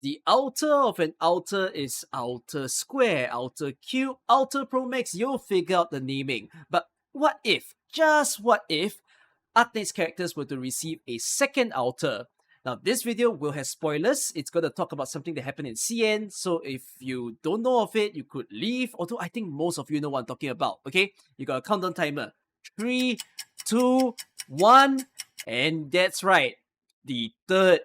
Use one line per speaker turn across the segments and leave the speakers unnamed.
The outer of an outer is outer square, outer cube, outer pro max, you'll figure out the naming. But what if, just what if, Arknights characters were to receive a second outer? Now, this video will have spoilers. It's going to talk about something that happened in CN, so if you don't know of it, you could leave, although I think most of you know what I'm talking about, okay? You got a countdown timer. 3, 2, 1, and that's right, the third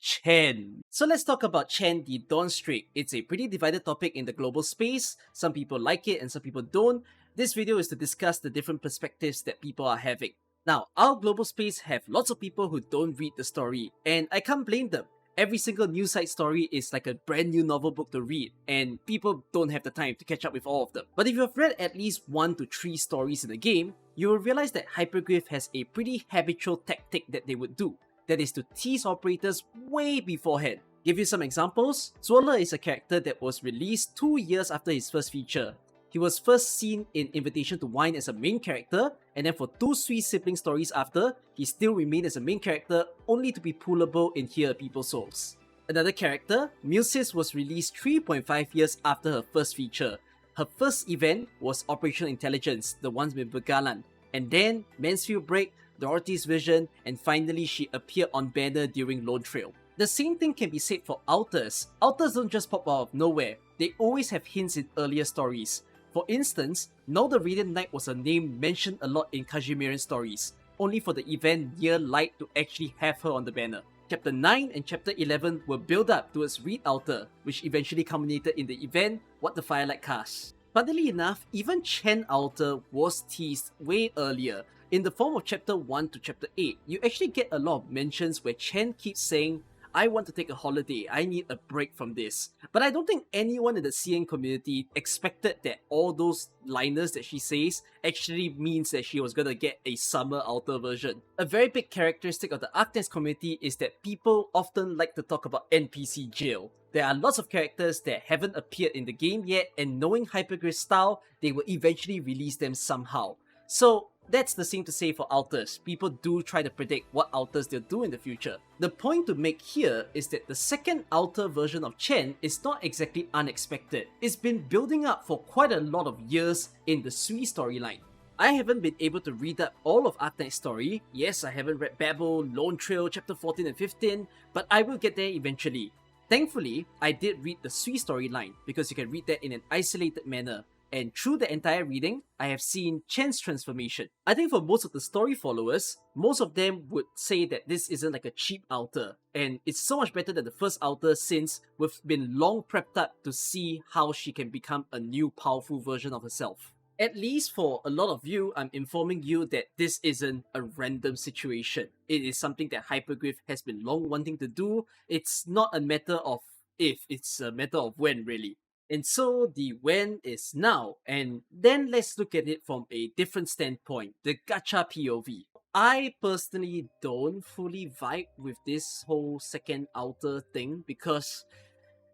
Chen. So let's talk about Chen the Dawn Streak. It's a pretty divided topic in the global space. Some people like it and some people don't. This video is to discuss the different perspectives that people are having. Now, our global space have lots of people who don't read the story, and I can't blame them. Every single news site story is like a brand new novel book to read, and people don't have the time to catch up with all of them. But if you have read at least 1 to 3 stories in the game, you will realize that Hyperglyph has a pretty habitual tactic that they would do. That is to tease operators way beforehand. Give you some examples. Swirler is a character that was released 2 years after his first feature. He was first seen in Invitation to Wine as a main character, and then for 2 sweet sibling stories after, he still remained as a main character, only to be pullable in Here People's Souls. Another character, Musis, was released 3.5 years after her first feature. Her first event was Operational Intelligence, the ones with Begalan, and then Mansfield Break, Dorothy's Vision, and finally she appeared on banner during Lone Trail. The same thing can be said for Alters. Alters don't just pop out of nowhere, they always have hints in earlier stories. For instance, Now the Radiant Knight was a name mentioned a lot in Kajimirian stories, only for the event Near Light to actually have her on the banner. Chapter 9 and Chapter 11 were built up towards Reed Alter, which eventually culminated in the event What the Firelight Cast. Funnily enough, even Chen Alter was teased way earlier. In the form of Chapter 1 to Chapter 8, you actually get a lot of mentions where Chen keeps saying, I want to take a holiday, I need a break from this. But I don't think anyone in the CN community expected that all those liners that she says actually means that she was gonna get a summer alter version. A very big characteristic of the Arknights community is that people often like to talk about NPC jail. There are lots of characters that haven't appeared in the game yet, and knowing Hyperglyph's style, they will eventually release them somehow. So that's the same to say for alters. People do try to predict what alters they'll do in the future. The point to make here is that the second alter version of Chen is not exactly unexpected. It's been building up for quite a lot of years in the Sui storyline. I haven't been able to read up all of Arknight's story. Yes, I haven't read Babel, Lone Trail, Chapter 14 and 15, but I will get there eventually. Thankfully, I did read the Sui storyline because you can read that in an isolated manner. And through the entire reading, I have seen Chen's transformation. I think for most of the story followers, most of them would say that this isn't like a cheap alter, and it's so much better than the first alter since we've been long prepped up to see how she can become a new powerful version of herself. At least for a lot of you, I'm informing you that this isn't a random situation. It is something that Hyperglyph has been long wanting to do. It's not a matter of if, it's a matter of when really. And so the when is now, and then let's look at it from a different standpoint, the gacha POV. I personally don't fully vibe with this whole second alter thing because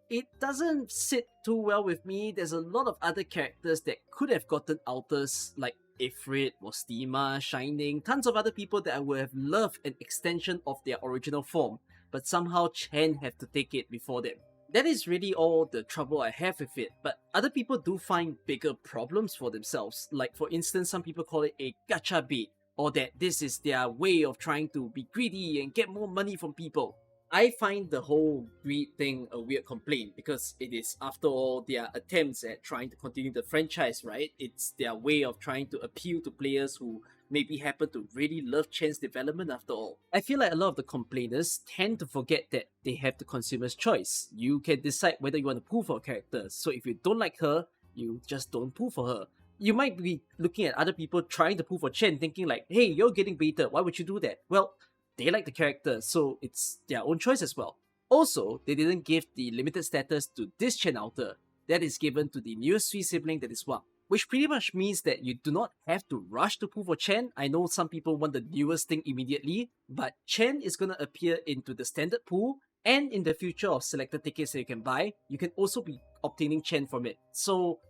it doesn't sit too well with me. There's a lot of other characters that could have gotten alters like Ifrit, Mostima, Shining, tons of other people that I would have loved an extension of their original form, but somehow Chen have to take it before them. That is really all the trouble I have with it, but other people do find bigger problems for themselves. Like for instance, some people call it a gacha bait, or that this is their way of trying to be greedy and get more money from people. I find the whole greed thing a weird complaint because it is, after all, their attempts at trying to continue the franchise, right? It's their way of trying to appeal to players who maybe happen to really love Chen's development after all. I feel like a lot of the complainers tend to forget that they have the consumer's choice. You can decide whether you want to pull for a character, so if you don't like her, you just don't pull for her. You might be looking at other people trying to pull for Chen thinking like, hey, you're getting baited, why would you do that? Well, they like the character, so it's their own choice as well. Also, they didn't give the limited status to this Chen alter. That is given to the newest Sui sibling that is Wang. Which pretty much means that you do not have to rush to pull for Chen. I know some people want the newest thing immediately, but Chen is gonna appear into the standard pool, and in the future of selected tickets that you can buy, you can also be obtaining Chen from it. So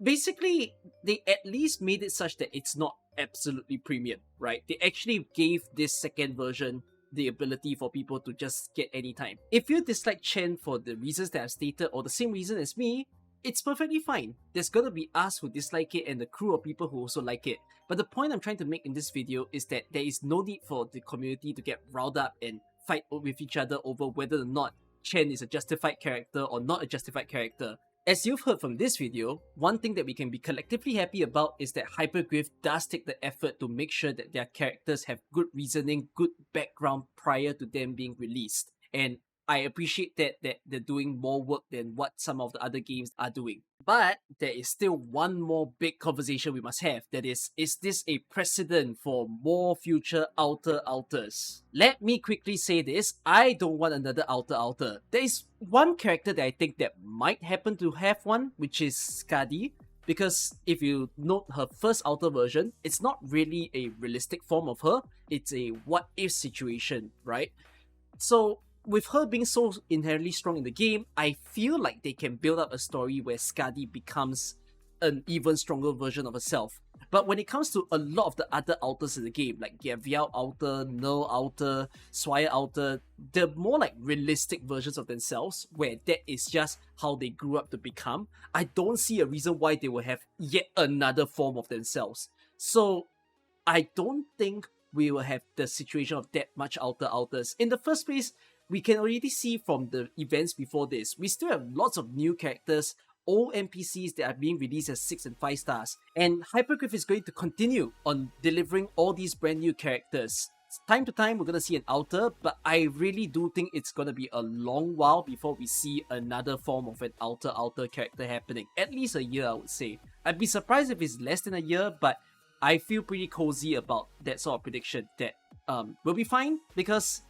basically, they at least made it such that it's not absolutely premium, right? They actually gave this second version the ability for people to just get any time. If you dislike Chen for the reasons that I've stated or the same reason as me, it's perfectly fine. There's gonna be us who dislike it and the crew of people who also like it. But the point I'm trying to make in this video is that there is no need for the community to get riled up and fight with each other over whether or not Chen is a justified character or not a justified character. As you've heard from this video, one thing that we can be collectively happy about is that Hyperglyph does take the effort to make sure that their characters have good reasoning, good background prior to them being released. And I appreciate that they're doing more work than what some of the other games are doing. But there is still one more big conversation we must have. That is this a precedent for more future Outer Alters? Let me quickly say this, I don't want another Outer. There is one character that I think that might happen to have one, which is Skadi. Because if you note her first Outer version, it's not really a realistic form of her. It's a what-if situation, right? So with her being so inherently strong in the game, I feel like they can build up a story where Skadi becomes an even stronger version of herself. But when it comes to a lot of the other Alters in the game, like Gaviao Alter, Null Alter, Swire Alter, they're more like realistic versions of themselves, where that is just how they grew up to become. I don't see a reason why they will have yet another form of themselves. So I don't think we will have the situation of that much Alters. In the first place, we can already see from the events before this, we still have lots of new characters, old NPCs that are being released as 6 and 5 stars. And Hyperglyph is going to continue on delivering all these brand new characters. Time to time, we're going to see an Outer, but I really do think it's going to be a long while before we see another form of an Outer character happening. At least a year, I would say. I'd be surprised if it's less than a year, but I feel pretty cozy about that sort of prediction that we'll be fine, because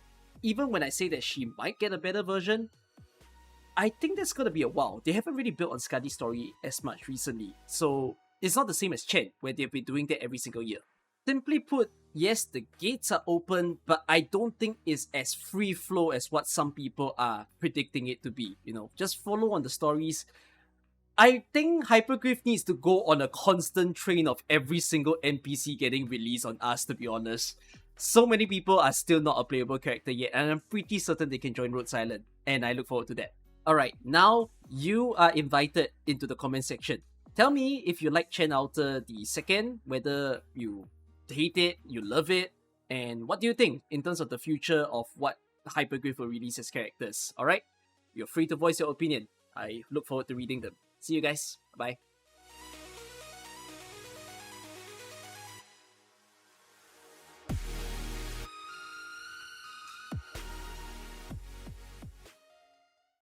even when I say that she might get a better version, I think that's gonna be a while. They haven't really built on Skadi's story as much recently, so it's not the same as Chen, where they've been doing that every single year. Simply put, yes, the gates are open, but I don't think it's as free flow as what some people are predicting it to be. You know, just follow on the stories. I think Hyperglyph needs to go on a constant train of every single NPC getting released on us, to be honest. So many people are still not a playable character yet, and I'm pretty certain they can join Rhodes Island, and I look forward to that. Alright, now you are invited into the comment section. Tell me if you like Chen Outer the second, whether you hate it, you love it, and what do you think in terms of the future of what Hyperglyph will release as characters, alright? You're free to voice your opinion. I look forward to reading them. See you guys. Bye.